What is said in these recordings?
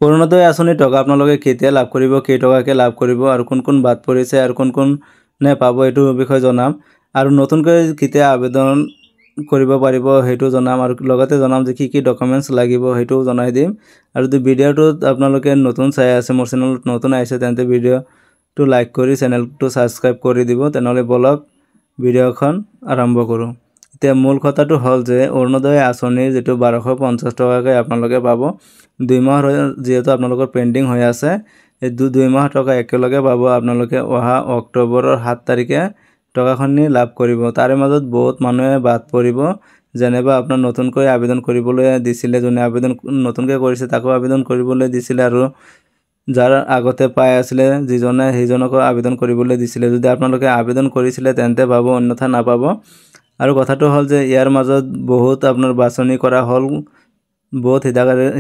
অৰুণোদয় আঁচনিৰ টকা আপোনালোকে কেতিয়া লাভ কৰিব, কেই টকাকৈ লাভ কৰিব আৰু কোন বাদ পৰিছে আৰু কোনে পাব এইটোৰ বিষয়ে জনাম। আৰু নতুনকৈ কেতিয়া আবেদন কৰিব পাৰিব সেইটো জনাম, আৰু লগতে জনাম যে কি ডকুমেণ্টছ লাগিব সেইটোও জনাই দিম। আৰু যদি ভিডিঅ'টোত আপোনালোকে নতুন চাই আছে, মোৰ চেনেলত নতুন আহিছে, তেন্তে ভিডিঅ'টো লাইক কৰি চেনেলটো ছাবস্ক্ৰাইব কৰি দিব। তেনেহ'লে বলক ভিডিঅ'খন আৰম্ভ কৰোঁ। এতিয়া মূল কথাটো হ'ল যে অৰুণোদয় আঁচনিৰ যিটো 1250 টকাকৈ আপোনালোকে পাব, 2 মাহৰ যিহেতু আপোনালোকৰ পেণ্ডিং হৈ আছে, এই 2 মাহ টকা একেলগে পাব। আপোনালোকে অহা অক্টোবৰৰ 7 তাৰিখে টকাখিনি লাভ কৰিব। তাৰে মাজত বহুত মানুহে বাদ পৰিব, যেনেবা আপোনাৰ নতুনকৈ আবেদন কৰিবলৈ দিছিলে, যোনে আবেদন নতুনকৈ কৰিছে তাকো আবেদন কৰিবলৈ দিছিলে, আৰু যাৰ আগতে পাই আছিলে সেইজনকো আবেদন কৰিবলৈ দিছিলে। যদি আপোনালোকে আবেদন কৰিছিলে তেন্তে পাব, অন্যথা নাপাব। আৰু কথাটো হ'ল যে ইয়াৰ মাজত বহুত আপোনাৰ বাছনি কৰা হ'ল, বহুত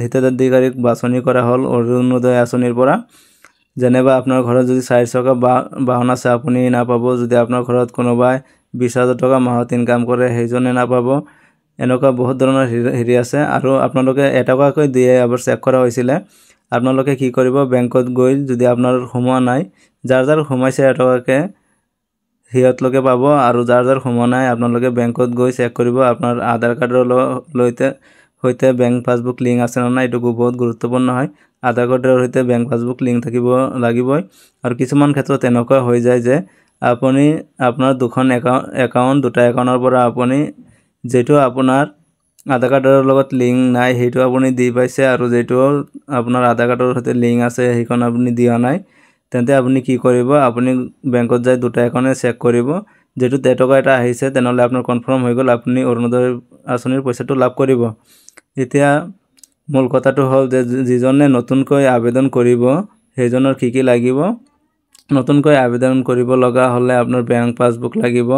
হিতাধিকাৰীক বাছনি কৰা হ'ল অৰুণোদয় আঁচনিৰ পৰা। যেনেবা আপোনাৰ ঘৰত যদি 4 চকা বাহন আছে আপুনি নাপাব, যদি আপোনাৰ ঘৰত কোনোবাই 20,000 টকা মাহত ইনকাম কৰে সেইজনে নাপাব। এনেকুৱা বহুত ধৰণৰ হেৰি আছে। আৰু আপোনালোকে এটকাকৈ দিয়ে, এবাৰ চেক কৰা হৈছিলে। আপোনালোকে কি কৰিব, বেংকত গৈ, যদি আপোনাৰ সোমোৱা নাই, যাৰ সোমাইছে এটকাকৈ সিহঁতলোকে পাব, আৰু যাৰ সোমোৱা নাই আপোনালোকে বেংকত গৈ চেক কৰিব আপোনাৰ আধাৰ কাৰ্ডৰ সৈতে বেংক পাছবুক লিংক আছে নে নাই। এইটো বহুত গুৰুত্বপূৰ্ণ হয়। আধাৰ কাৰ্ডৰ সৈতে বেংক পাছবুক লিংক থাকিব লাগিবই। আৰু কিছুমান ক্ষেত্ৰত এনেকুৱা হৈ যায় যে আপুনি আপোনাৰ দুটা একাউণ্টৰ পৰা আপুনি যেটো আপোনাৰ আধাৰ কাৰ্ডৰ লগত লিংক নাই সেইটো আপুনি দি পাইছে, আৰু যেটো আপোনাৰ আধাৰ কাৰ্ডৰ সৈতে লিংক আছে সেইখন আপুনি দিয়া নাই, তেন্তে আপুনি কি কৰিব, আপুনি বেংকত যাই দুটা একাউণ্টে চেক কৰিব। যেটো টকা এটা আহিছে তেনেহ'লে আপোনাৰ কনফাৰ্ম হৈ গ'ল, আপুনি অৰুণোদয় আঁচনিৰ পইচাটো লাভ কৰিব। এতিয়া মূল কথাটো হ'ল যে যিজনে নতুনকৈ আবেদন কৰিব সেইজনৰ কি লাগিব। নতুনকৈ আবেদন কৰিব লগা হ'লে আপোনাৰ বেংক পাছবুক লাগিব,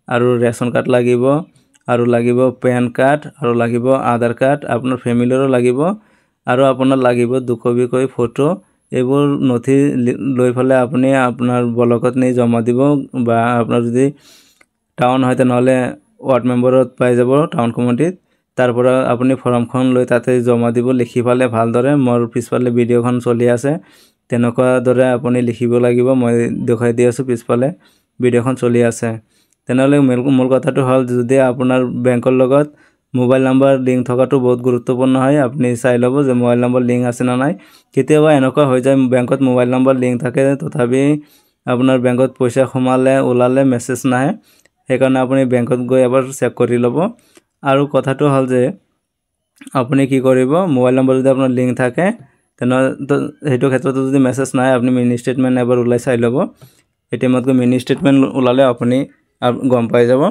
আৰু ৰেচন কাৰ্ড লাগিব, আৰু লাগিব পেন কাৰ্ড, আৰু লাগিব আধাৰ কাৰ্ড, আপোনাৰ ফেমিলিৰো লাগিব, আৰু আপোনাৰ লাগিব 2 কপিকৈ ফটো। এইবোৰ নথি লৈ পেলাই আপুনি আপোনাৰ ব্লকত নি জমা দিব, বা আপোনাৰ যদি টাউন হয় তেনেহ'লে ৱাৰ্ড মেম্বাৰত পাই যাব, টাউন কমিটিত। তাৰ পৰা আপুনি ফৰ্মখন লৈ তাতে জমা দিব, লিখি পেলাই ভালদৰে। মোৰ পিছফালে ভিডিঅ'খন চলি আছে, তেনেকুৱা দৰে আপুনি লিখিব লাগিব। মই দেখুৱাই দি আছোঁ, পিছফালে ভিডিঅ'খন চলি আছে। তেনেহ'লে মূল কথাটো হ'ল যদি আপোনাৰ বেংকৰ লগত মোবাইল নাম্বাৰ লিংক থকাটো বহুত গুৰুত্বপূৰ্ণ হয়। আপুনি চাই ল'ব যে মোবাইল নাম্বাৰ লিংক আছে নে নাই। কেতিয়াবা এনেকুৱা হৈ যায় বেংকত মোবাইল নাম্বাৰ লিংক থাকে, তথাপি আপোনাৰ বেংকত পইচা ওলালে মেছেজ নাহে। সেইকাৰণে আপুনি বেংকত গৈ এবাৰ চেক কৰি ল'ব। আৰু কথাটো হ'ল যে আপুনি কি কৰিব, মোবাইল নম্বৰ যদি আপোনাৰ লিংক থাকে তেনেহ'লে সেইটো ক্ষেত্ৰতো যদি মেছেজ নাই, আপুনি মিনি ষ্টেটমেণ্ট এবাৰ ওলাই চাই ল'ব। এটিএমতকৈ মিনি ষ্টেটমেণ্ট ওলালে আপুনি গম পাই যাব।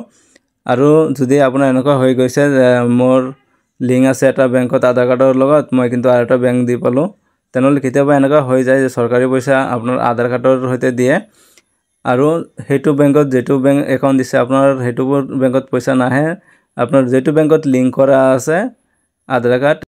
আৰু যদি আপোনাৰ এনেকুৱা হৈ গৈছে যে মোৰ লিংক আছে এটা বেংকত আধাৰ কাৰ্ডৰ লগত, মই কিন্তু আৰু এটা বেংক দি পালোঁ, তেনেহ'লে কেতিয়াবা এনেকুৱা হৈ যায় যে চৰকাৰী পইচা আপোনাৰ আধাৰ কাৰ্ডৰ সৈতে দিয়ে, আৰু সেইটো বেংকত যেটো বেংক একাউণ্ট দিছে আপোনাৰ সেইটো বেংকত পইচা নাহে। আপোনাৰ যেটো বেংকত লিংক কৰা আছে আধাৰ কাৰ্ড